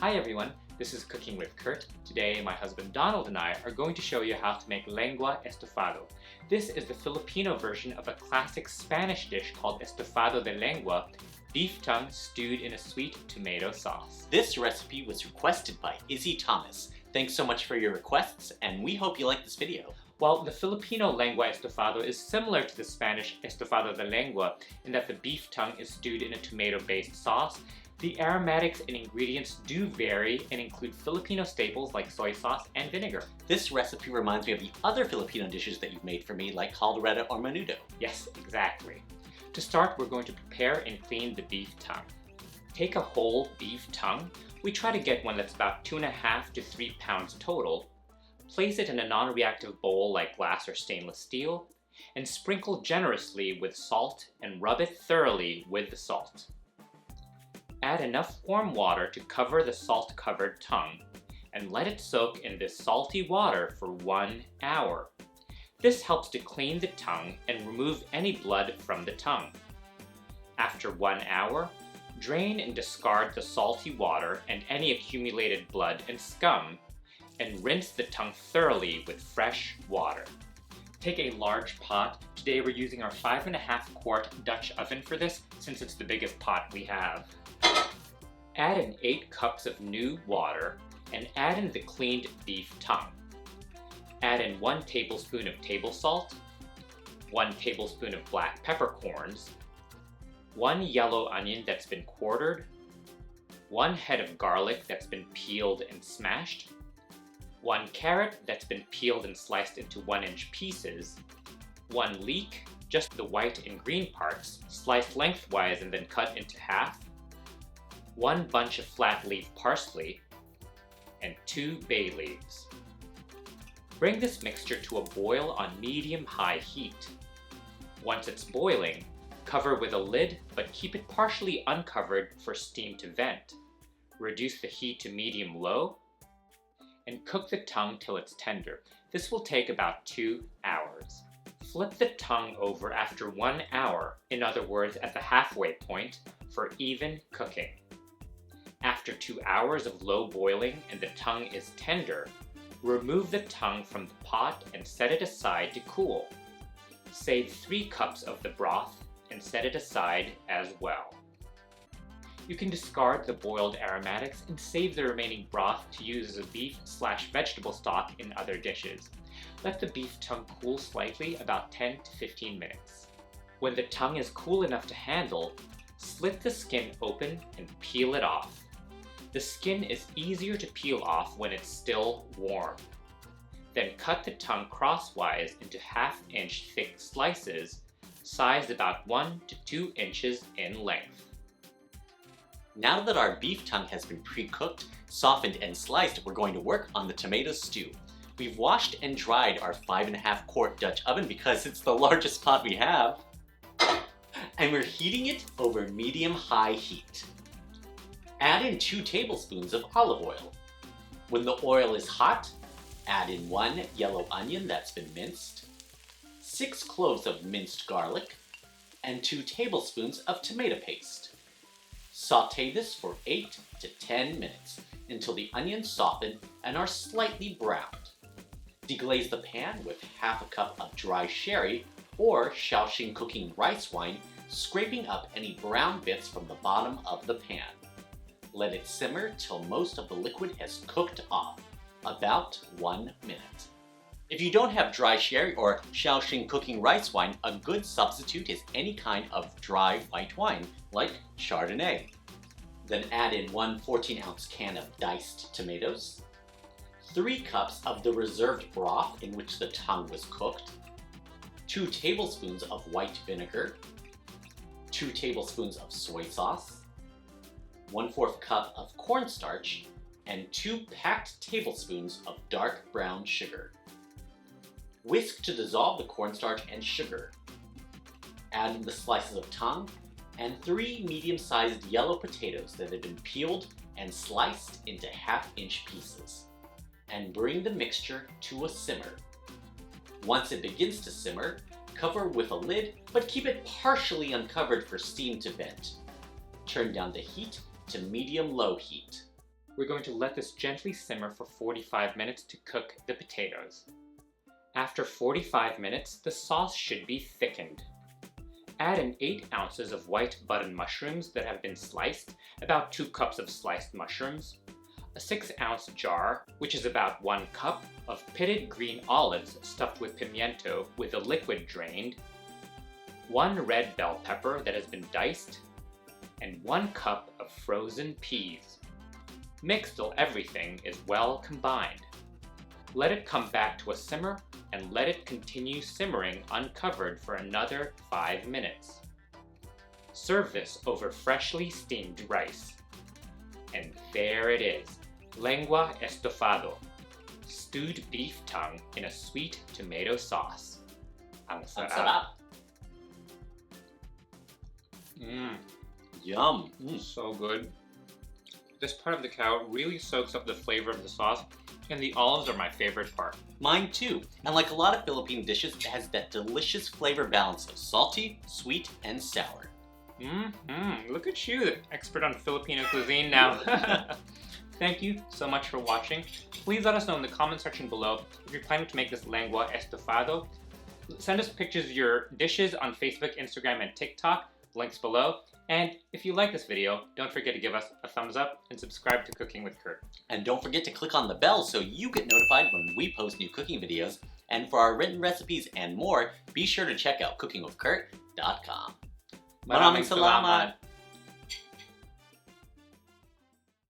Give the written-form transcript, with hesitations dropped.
Hi everyone, this is Cooking with Kurt. Today my husband Donald and I are going to show you how to make Lengua Estofado. This is the Filipino version of a classic Spanish dish called Estofado de Lengua, beef tongue stewed in a sweet tomato sauce. This recipe was requested by Izzy Thomas. Thanks so much for your requests, and we hope you like this video. While the Filipino Lengua Estofado is similar to the Spanish Estofado de Lengua in that the beef tongue is stewed in a tomato-based sauce, the aromatics and ingredients do vary and include Filipino staples like soy sauce and vinegar. This recipe reminds me of the other Filipino dishes that you've made for me, like caldereta or menudo. Yes, exactly. To start, we're going to prepare and clean the beef tongue. Take a whole beef tongue. We try to get one that's about 2.5 to 3 pounds total. Place it in a non-reactive bowl like glass or stainless steel, and sprinkle generously with salt and rub it thoroughly with the salt. Add enough warm water to cover the salt-covered tongue, and let it soak in this salty water for 1 hour. This helps to clean the tongue and remove any blood from the tongue. After 1 hour, drain and discard the salty water and any accumulated blood and scum, and rinse the tongue thoroughly with fresh water. Take a large pot. Today we're using our 5.5 quart Dutch oven for this, since it's the biggest pot we have. Add in 8 cups of new water and add in the cleaned beef tongue. Add in 1 tablespoon of table salt, 1 tablespoon of black peppercorns, 1 yellow onion that's been quartered, 1 head of garlic that's been peeled and smashed, 1 carrot that's been peeled and sliced into 1-inch pieces, 1 leek, just the white and green parts, sliced lengthwise and then cut into half, 1 bunch of flat leaf parsley, and 2 bay leaves. Bring this mixture to a boil on medium-high heat. Once it's boiling, cover with a lid, but keep it partially uncovered for steam to vent. Reduce the heat to medium-low, and cook the tongue till it's tender. This will take about 2 hours. Flip the tongue over after 1 hour, in other words at the halfway point, for even cooking. After 2 hours of low boiling and the tongue is tender, remove the tongue from the pot and set it aside to cool. Save 3 cups of the broth and set it aside as well. You can discard the boiled aromatics and save the remaining broth to use as a beef/vegetable stock in other dishes. Let the beef tongue cool slightly, about 10 to 15 minutes. When the tongue is cool enough to handle, slit the skin open and peel it off. The skin is easier to peel off when it's still warm. Then cut the tongue crosswise into 1/2-inch thick slices, sized about 1 to 2 inches in length. Now that our beef tongue has been pre-cooked, softened, and sliced, we're going to work on the tomato stew. We've washed and dried our 5.5 quart Dutch oven because it's the largest pot we have. And we're heating it over medium-high heat. Add in 2 tablespoons of olive oil. When the oil is hot, add in 1 yellow onion that's been minced, 6 cloves of minced garlic, and 2 tablespoons of tomato paste. Sauté this for 8 to 10 minutes until the onions soften and are slightly browned. Deglaze the pan with 1/2 cup of dry sherry or Shaoxing cooking rice wine, scraping up any brown bits from the bottom of the pan. Let it simmer till most of the liquid has cooked off, about 1 minute. If you don't have dry sherry or Shaoxing cooking rice wine, a good substitute is any kind of dry white wine, like Chardonnay. Then add in 1 14-ounce can of diced tomatoes, 3 cups of the reserved broth in which the tongue was cooked, 2 tablespoons of white vinegar, 2 tablespoons of soy sauce, 1/4 cup of cornstarch, and 2 packed tablespoons of dark brown sugar. Whisk to dissolve the cornstarch and sugar. Add in the slices of tongue and 3 medium-sized yellow potatoes that have been peeled and sliced into 1/2-inch pieces. And bring the mixture to a simmer. Once it begins to simmer, cover with a lid, but keep it partially uncovered for steam to vent. Turn down the heat to medium-low heat. We're going to let this gently simmer for 45 minutes to cook the potatoes. After 45 minutes, the sauce should be thickened. Add in 8 ounces of white button mushrooms that have been sliced, about 2 cups of sliced mushrooms, a 6-ounce jar, which is about 1 cup, of pitted green olives stuffed with pimiento with the liquid drained, 1 red bell pepper that has been diced, and 1 cup of frozen peas. Mix till everything is well combined. Let it come back to a simmer and let it continue simmering uncovered for another 5 minutes. Serve this over freshly steamed rice. And there it is, Lengua Estofado, stewed beef tongue in a sweet tomato sauce. Ang Ang sarap. sarap. Yum. So good. This part of the cow really soaks up the flavor of the sauce, and the olives are my favorite part. Mine too. And like a lot of Philippine dishes, it has that delicious flavor balance of salty, sweet, and sour. Look at you, the expert on Filipino cuisine now. Thank you so much for watching. Please let us know in the comment section below if you're planning to make this lengua estofado. Send us pictures of your dishes on Facebook, Instagram, and TikTok. Links below. And if you like this video, don't forget to give us a thumbs up and subscribe to Cooking with Kurt. And don't forget to click on the bell so you get notified when we post new cooking videos. And for our written recipes and more, be sure to check out cookingwithkurt.com. Maraming salamat!